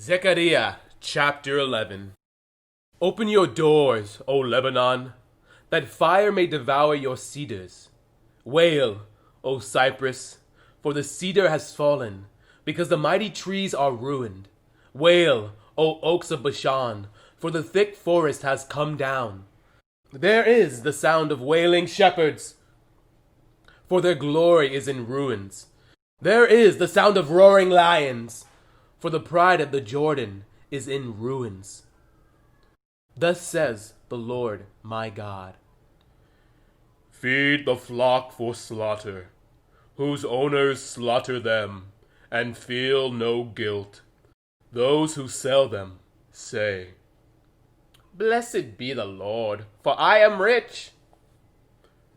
Zechariah chapter 11. Open your doors, O Lebanon, that fire may devour your cedars. Wail, O Cypress, for the cedar has fallen, because the mighty trees are ruined. Wail, O oaks of Bashan, for the thick forest has come down. There is the sound of wailing shepherds, for their glory is in ruins. There is the sound of roaring lions, for the pride of the Jordan is in ruins. Thus says the Lord my God. Feed the flock for slaughter, whose owners slaughter them, and feel no guilt. Those who sell them say, Blessed be the Lord, for I am rich.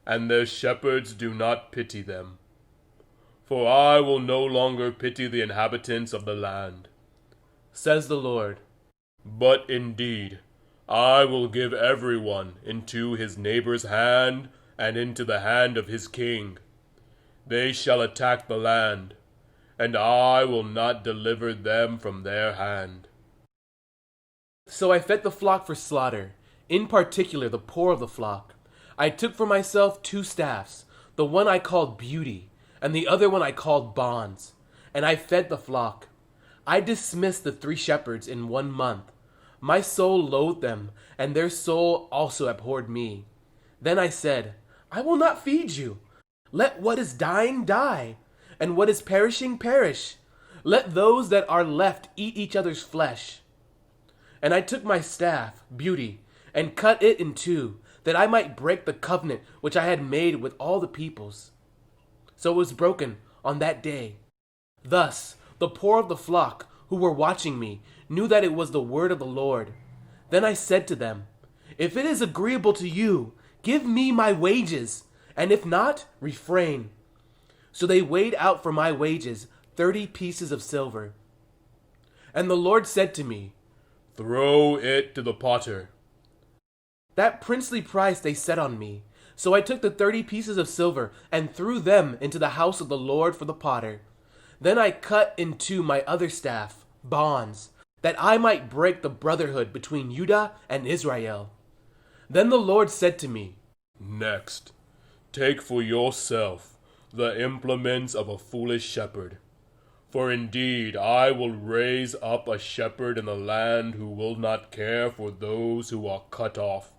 and their shepherds do not pity them. For I will no longer pity the inhabitants of the land, Says the Lord. but indeed I will give everyone into his neighbor's hand and into the hand of his king. They shall attack the land, and I will not deliver them from their hand. So I fed the flock for slaughter, in particular the poor of the flock. I took for myself 2 staffs, the one I called Beauty, and the other one I called Bonds, and I fed the flock. I dismissed the 3 shepherds in 1 month. My soul loathed them, and their soul also abhorred me. Then I said, I will not feed you. Let what is dying die, and what is perishing perish. Let those that are left eat each other's flesh. And I took my staff, Beauty, and cut it in 2, that I might break the covenant which I had made with all the peoples. So it was broken on that day. Thus the poor of the flock, who were watching me, knew that it was the word of the Lord. Then I said to them, If it is agreeable to you, give me my wages, and if not, refrain. So they weighed out for my wages 30 pieces of silver. And the Lord said to me, Throw it to the potter. That princely price they set on me. So I took the 30 pieces of silver and threw them into the house of the Lord for the potter. Then I cut in 2 my other staff, Bonds, that I might break the brotherhood between Judah and Israel. Then the Lord said to me, Next, take for yourself the implements of a foolish shepherd. For indeed I will raise up a shepherd in the land who will not care for those who are cut off,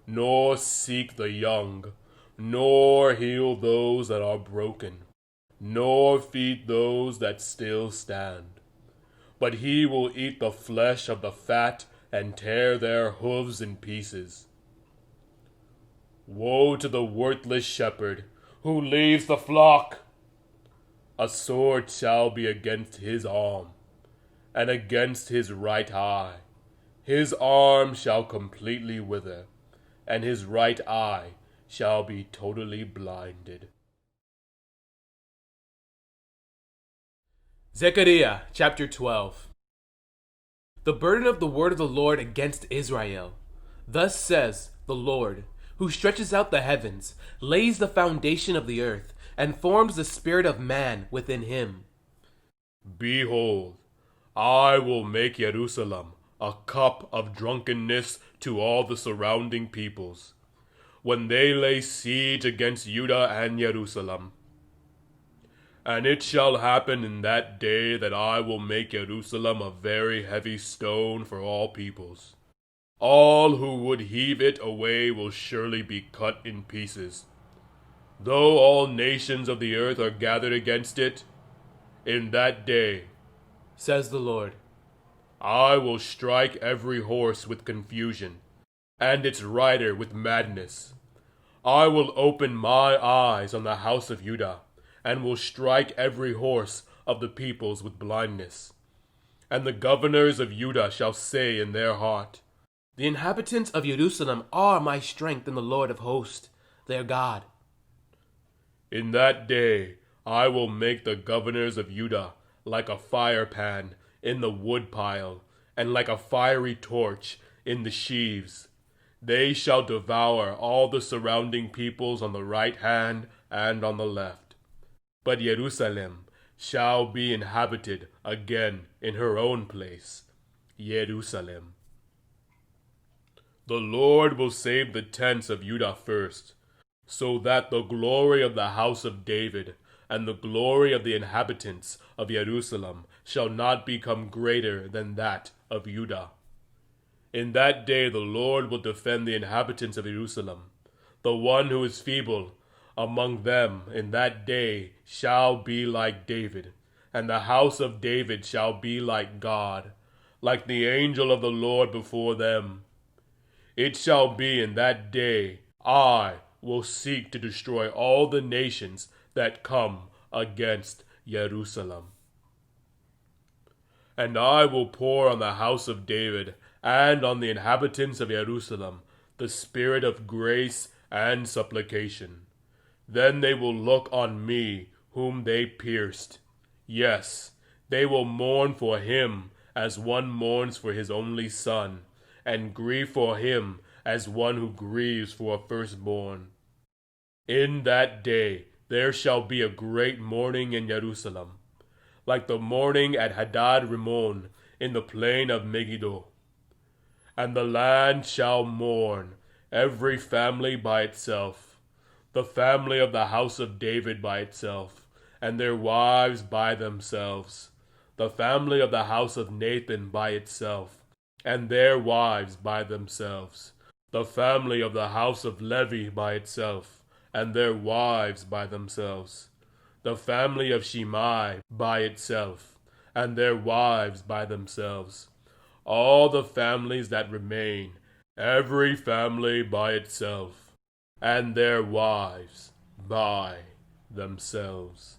nor seek the young, nor heal those that are broken, nor feed those that still stand. But he will eat the flesh of the fat and tear their hooves in pieces. Woe to the worthless shepherd who leaves the flock! A sword shall be against his arm, and against his right eye. His arm shall completely wither, and his right eye shall be totally blinded. Zechariah chapter 12. The burden of the word of the Lord against Israel. Thus says the Lord, who stretches out the heavens, lays the foundation of the earth, and forms the spirit of man within him. Behold, I will make Jerusalem a cup of drunkenness to all the surrounding peoples, when they lay siege against Judah and Jerusalem. And it shall happen in that day that I will make Jerusalem a very heavy stone for all peoples. All who would heave it away will surely be cut in pieces. Though all nations of the earth are gathered against it, in that day, Says the Lord, I will strike every horse with confusion, and its rider with madness. I will open my eyes on the house of Judah, and will strike every horse of the peoples with blindness. And the governors of Judah shall say in their heart, The inhabitants of Jerusalem are my strength in the Lord of hosts, their God. In that day I will make the governors of Judah like a fire pan in the woodpile, and like a fiery torch in the sheaves. They shall devour all the surrounding peoples on the right hand and on the left. But Jerusalem shall be inhabited again in her own place, Jerusalem. The Lord will save the tents of Judah first, so that the glory of the house of David and the glory of the inhabitants of Jerusalem shall not become greater than that of Judah. In that day the Lord will defend the inhabitants of Jerusalem. The one who is feeble among them in that day shall be like David, and the house of David shall be like God, like the angel of the Lord before them. It shall be in that day I will seek to destroy all the nations that come against Jerusalem. And I will pour on the house of David and on the inhabitants of Jerusalem the spirit of grace and supplication. Then they will look on me whom they pierced. Yes, they will mourn for him as one mourns for his only son, and grieve for him as one who grieves for a firstborn. In that day there shall be a great mourning in Jerusalem, like the mourning at Hadad Rimmon in the plain of Megiddo. And the land shall mourn, every family by itself, the family of the house of David by itself, and their wives by themselves, the family of the house of Nathan by itself, and their wives by themselves, the family of the house of Levi by itself, and their wives by themselves, the family of Shimei by itself, and their wives by themselves, all the families that remain, every family by itself, and their wives by themselves.